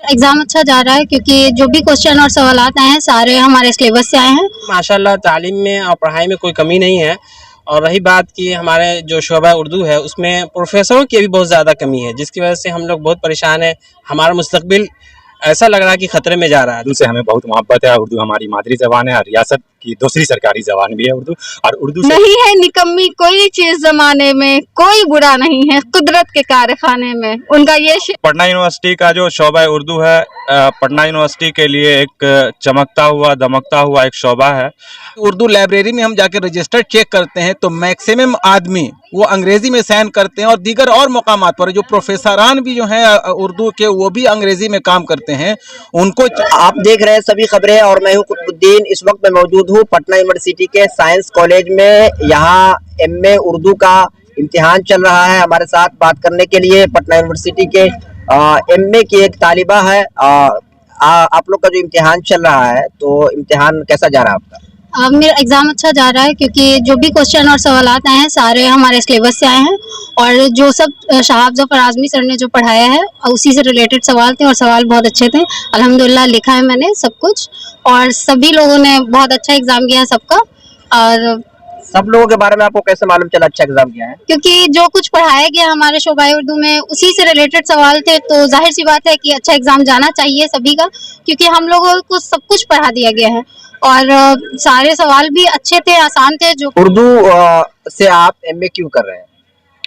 Exam अच्छा जा रहा है क्योंकि जो भी क्वेश्चन और सवालात आए हैं सारे हमारे सिलेबस से आए हैं। माशाल्लाह तालीम में और पढ़ाई में कोई कमी नहीं है। और रही बात कि हमारे जो शोबा उर्दू है उसमें प्रोफेसरों की भी बहुत ज़्यादा कमी है, जिसकी वजह से हम लोग बहुत परेशान हैं। हमारा मुस्तकबिल ऐसा लग रहा है कि खतरे में जा रहा है। उर्दू से हमें बहुत मोहब्बत है। उर्दू हमारी मादरी ज़बान है और रियासत की दूसरी सरकारी ज़बान भी है उर्दू। और उर्दू से नहीं है निकम्मी कोई चीज जमाने में, कोई बुरा नहीं है कुदरत के कारखाने में। उनका ये पटना यूनिवर्सिटी का जो शोबा उर्दू है, पटना यूनिवर्सिटी के लिए एक चमकता हुआ दमकता हुआ एक शोबा है। उर्दू लाइब्रेरी में हम जाकर रजिस्टर चेक करते हैं तो मैक्सिमम आदमी वो अंग्रेजी में साइन करते हैं, और दीगर और मकामात पर जो प्रोफेसरान भी जो हैं उर्दू के वो भी अंग्रेजी में काम करते हैं। उनको आप देख रहे हैं सभी खबरें और मैं हूं कुतुबुद्दीन। इस वक्त मैं मौजूद हूं पटना यूनिवर्सिटी के साइंस कॉलेज में। यहाँ एमए उर्दू का इम्तिहान चल रहा है। हमारे साथ बात करने के लिए पटना यूनिवर्सिटी के एमए की एक तालिबा है। आप लोग का जो इम्तिहान चल रहा है तो इम्तिहान कैसा जा रहा है आपका? मेरा एग्ज़ाम अच्छा जा रहा है क्योंकि जो भी क्वेश्चन और सवालात आए हैं सारे हमारे सिलेबस से आए हैं, और जो सब शाहाब ज़फ़र आज़मी सर ने जो पढ़ाया है उसी से रिलेटेड सवाल थे और सवाल बहुत अच्छे थे। अल्हम्दुलिल्लाह लिखा है मैंने सब कुछ, और सभी लोगों ने बहुत अच्छा एग्ज़ाम किया है सबका। और सब लोगों के बारे में आपको कैसे मालूम चला अच्छा एग्जाम किया है? क्योंकि जो कुछ पढ़ाया गया हमारे शोबा उर्दू में उसी से रिलेटेड सवाल थे, तो जाहिर सी बात है कि अच्छा एग्ज़ाम जाना चाहिए सभी का, क्योंकि हम लोगों को सब कुछ पढ़ा दिया गया है और सारे सवाल भी अच्छे थे, आसान थे। जो उर्दू से आप एमए क्यों कर रहे हैं?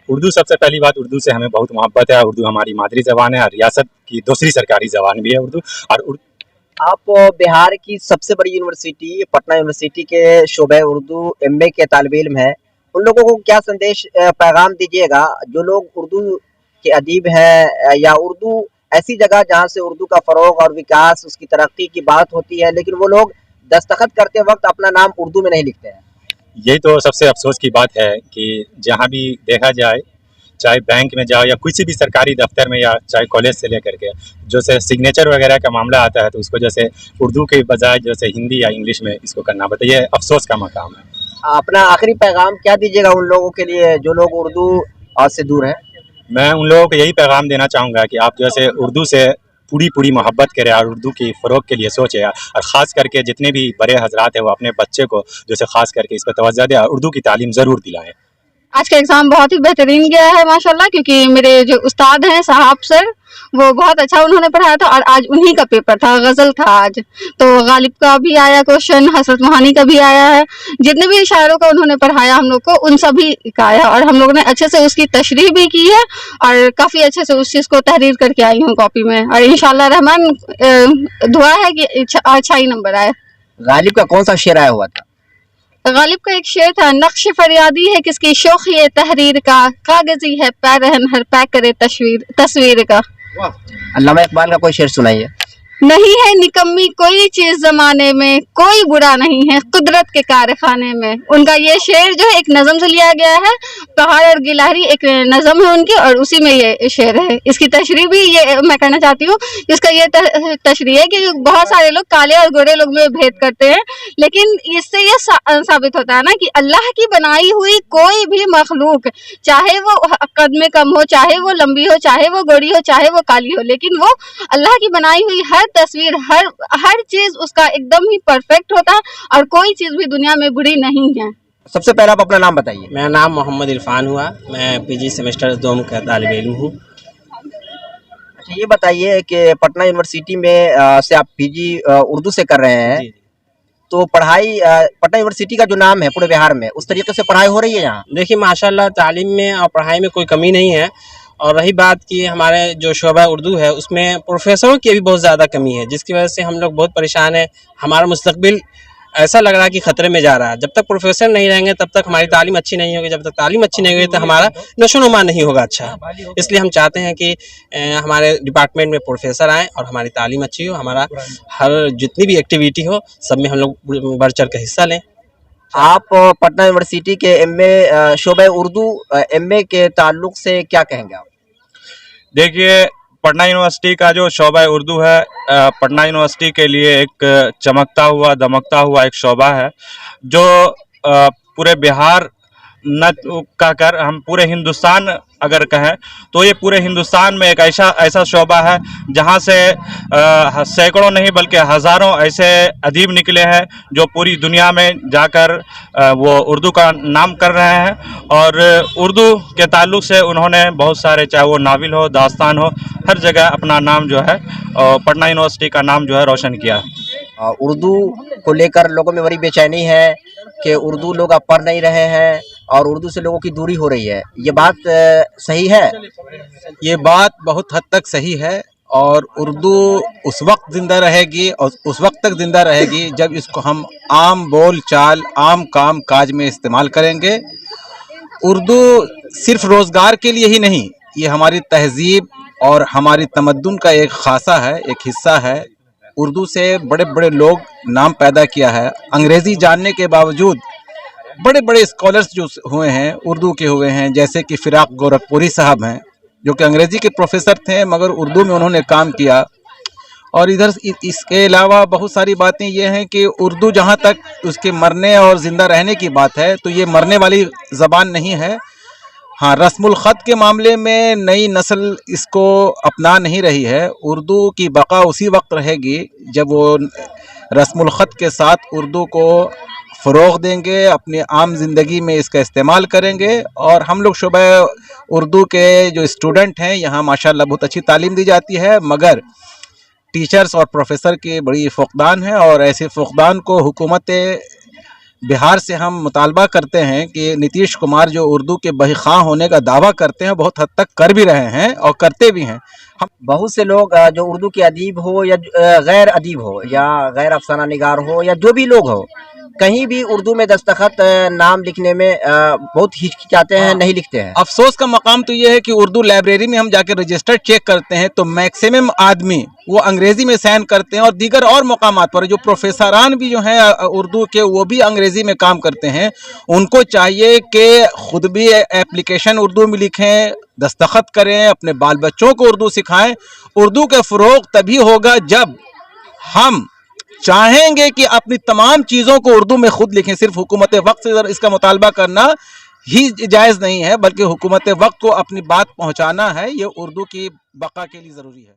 उर्दू, सबसे पहली बात उर्दू से हमें बहुत मोहब्बत है। उर्दू हमारी मादरी ज़बान है और रियासत की दूसरी सरकारी ज़बान भी है उर्दू। और आप बिहार की सबसे बड़ी यूनिवर्सिटी पटना यूनिवर्सिटी के शोबे उर्दू एमए के तालिब इल्म है, उन लोगों को क्या संदेश पैगाम दीजिएगा जो लोग उर्दू के अदीब हैं, या उर्दू ऐसी जगह जहाँ से उर्दू का फ़रोग और विकास उसकी तरक्की की बात होती है, लेकिन वो लोग दस्तखत करते वक्त अपना नाम उर्दू में नहीं लिखते हैं? यही तो सबसे अफसोस की बात है कि जहाँ भी देखा जाए, चाहे बैंक में जाओ या किसी भी सरकारी दफ्तर में या चाहे कॉलेज से लेकर के, जो से सिग्नेचर वगैरह का मामला आता है तो उसको जैसे उर्दू के बजाय जैसे हिंदी या इंग्लिश में इसको करना पड़ता है। ये अफसोस का मकाम है। अपना आखिरी पैगाम क्या दीजिएगा उन लोगों के लिए जो लोग उर्दू से दूर हैं? मैं उन लोगों को यही पैगाम देना चाहूँगा कि आप जैसे उर्दू से पूरी मोहब्बत करें और उर्दू की फ़रोग के लिए सोचें, और ख़ास करके जितने भी बड़े हजरात हैं वो अपने बच्चे को जैसे ख़ास करके इस पर तवज्जो दें और उर्दू की तालीम ज़रूर दिलाएं। आज का एग्ज़ाम बहुत ही बेहतरीन गया है माशाल्लाह, क्योंकि मेरे जो उस्ताद हैं साहब सर वो बहुत अच्छा उन्होंने पढ़ाया था, और आज उन्हीं का पेपर था, गज़ल था आज। तो गालिब का भी आया क्वेश्चन, हसरत मोहानी का भी आया है, जितने भी शायरों का उन्होंने पढ़ाया हम लोग को उन सभी का आया, और हम लोग ने अच्छे से उसकी तशरीह भी की है और काफ़ी अच्छे से उस चीज़ को तहरीर करके आई हूँ कॉपी में, और इंशाअल्लाह रहमान दुआ है कि अच्छा ही नंबर आए। गालिब का कौन सा शेर आया हुआ था? गालिब का एक शेर था, नक्श फरियादी है किसकी शौक़ी तहरीर का, कागजी है पैरहन हर पैक करे तस्वीर का। अल्लामा इकबाल का कोई शेर सुनाइए। नहीं है निकम्मी कोई चीज जमाने में, कोई बुरा नहीं है कुदरत के कारखाने में। उनका ये शेर जो है एक नज़म से लिया गया है, पहाड़ और गिलहरी एक नज़म है उनकी, और उसी में ये शेर है। इसकी तशरीह भी ये मैं करना चाहती हूँ। इसका ये तशरीह है कि बहुत सारे लोग काले और गोरे लोग में भेद करते हैं, लेकिन इससे ये साबित होता है ना कि अल्लाह की बनाई हुई कोई भी मखलूक, चाहे वो कद में कम हो, चाहे वो लंबी हो, चाहे वो गोरी हो, चाहे वो काली हो, लेकिन वो अल्लाह की बनाई हुई हर तस्वीर, हर चीज उसका एकदम ही परफेक्ट होता है, और कोई चीज भी दुनिया में बुरी नहीं है। सबसे पहले आप अपना नाम बताइए। मेरा नाम मोहम्मद इरफान हुआ, मैं पीजी सेमेस्टर 2 का तालिब इल्म हूँ। अच्छा, ये बताइए कि पटना यूनिवर्सिटी में से आप पीजी उर्दू से कर रहे हैं, तो पढ़ाई पटना यूनिवर्सिटी का जो नाम है पूरे बिहार में उस तरीके से पढ़ाई हो रही है यहाँ? देखिए माशाल्लाह तालीम में और पढ़ाई में कोई कमी नहीं है। और रही बात कि हमारे जो शोबा उर्दू है उसमें प्रोफेसरों की भी बहुत ज़्यादा कमी है, जिसकी वजह से हम लोग बहुत परेशान हैं। हमारा मुस्तकबिल ऐसा लग रहा है कि खतरे में जा रहा है। जब तक प्रोफेसर नहीं रहेंगे तब तक हमारी तालीम अच्छी नहीं होगी, जब तक तालीम अच्छी नहीं होगी तो हमारा नशोनुमा नहीं होगा अच्छा। इसलिए हम चाहते हैं कि हमारे डिपार्टमेंट में प्रोफेसर आएँ और हमारी तालीम अच्छी हो, हमारा हर जितनी भी एक्टिविटी हो सब में हम लोग बढ़ चढ़ कर हिस्सा लें। आप पटना यूनिवर्सिटी के एमए शोबे उर्दू एमए के ताल्लुक से क्या कहेंगे आप? देखिए, पटना यूनिवर्सिटी का जो शोबा उर्दू है, पटना यूनिवर्सिटी के लिए एक चमकता हुआ दमकता हुआ एक शोबा है, जो पूरे बिहार न कहकर हम पूरे हिंदुस्तान अगर कहें तो ये पूरे हिंदुस्तान में एक ऐसा शोबा है जहाँ से सैकड़ों नहीं बल्कि हज़ारों ऐसे अदीब निकले हैं जो पूरी दुनिया में जाकर वो उर्दू का नाम कर रहे हैं। और उर्दू के ताल्लुक़ से उन्होंने बहुत सारे, चाहे वो नावल हो, दास्तान हो, हर जगह अपना नाम जो है पटना यूनिवर्सिटी का नाम जो है रोशन किया। उर्दू को लेकर लोगों में बड़ी बेचैनी है कि उर्दू लोग अब पढ़ नहीं रहे हैं और उर्दू से लोगों की दूरी हो रही है। ये बात सही है? ये बात बहुत हद तक सही है और उर्दू उस वक्त ज़िंदा रहेगी और उस वक्त तक ज़िंदा रहेगी जब इसको हम आम बोल चाल, आम काम काज में इस्तेमाल करेंगे। उर्दू सिर्फ रोज़गार के लिए ही नहीं, ये हमारी तहज़ीब और हमारी तमद्दुन का एक खासा है, एक हिस्सा है। उर्दू से बड़े बड़े लोग नाम पैदा किया है। अंग्रेज़ी जानने के बावजूद बड़े बड़े स्कॉलर्स जो हुए हैं उर्दू के हुए हैं, जैसे कि फिराक गोरखपुरी साहब हैं जो कि अंग्रेज़ी के प्रोफेसर थे मगर उर्दू में उन्होंने काम किया। और इधर इसके अलावा बहुत सारी बातें ये हैं कि उर्दू जहाँ तक उसके मरने और ज़िंदा रहने की बात है तो ये मरने वाली ज़बान नहीं है। हाँ, रस्मुल ख़त के मामले में नई नस्ल इसको अपना नहीं रही है। उर्दू की बका उसी वक्त रहेगी जब वो रस्मुल ख़त के साथ उर्दू को फ़रोग़ देंगे, अपनी आम ज़िंदगी में इसका इस्तेमाल करेंगे। और हम लोग शुबा उर्दू के जो स्टूडेंट हैं यहाँ माशाल्लाह बहुत अच्छी तालीम दी जाती है, मगर टीचर्स और प्रोफेसर की बड़ी फ़ुक़दान है। और ऐसे फ़ुक़दान को हुकूमत बिहार से हम मुतालबा करते हैं कि नीतीश कुमार जो उर्दू के बहीखां होने का दावा करते हैं बहुत हद तक कर भी रहे हैं और करते भी हैं। हम बहुत से लोग जो उर्दू के अदीब हो या गैर अदीब हो या गैर अफसाना निगार हो या जो भी लोग हो, कहीं भी उर्दू में दस्तखत नाम लिखने में बहुत हिचकिचाते हैं, नहीं लिखते हैं। अफसोस का मकाम तो ये है कि उर्दू लाइब्रेरी में हम जाकर रजिस्टर चेक करते हैं तो मैक्सिमम आदमी वो अंग्रेज़ी में साइन करते हैं और दीगर और मकामात पर जो प्रोफेसरान भी जो हैं उर्दू के वो भी अंग्रेज़ी में काम करते हैं। उनको चाहिए कि ख़ुद भी एप्लीकेशन उर्दू में लिखें, दस्तखत करें, अपने बाल बच्चों को उर्दू सिखाएं। उर्दू का फ़रोग़ तभी होगा जब हम चाहेंगे कि अपनी तमाम चीज़ों को उर्दू में ख़ुद लिखें। सिर्फ हुकूमत वक्त से इसका मुतालबा करना ही जायज़ नहीं है, बल्कि हुकूमत वक्त को अपनी बात पहुँचाना है। ये उर्दू की बका के लिए ज़रूरी है।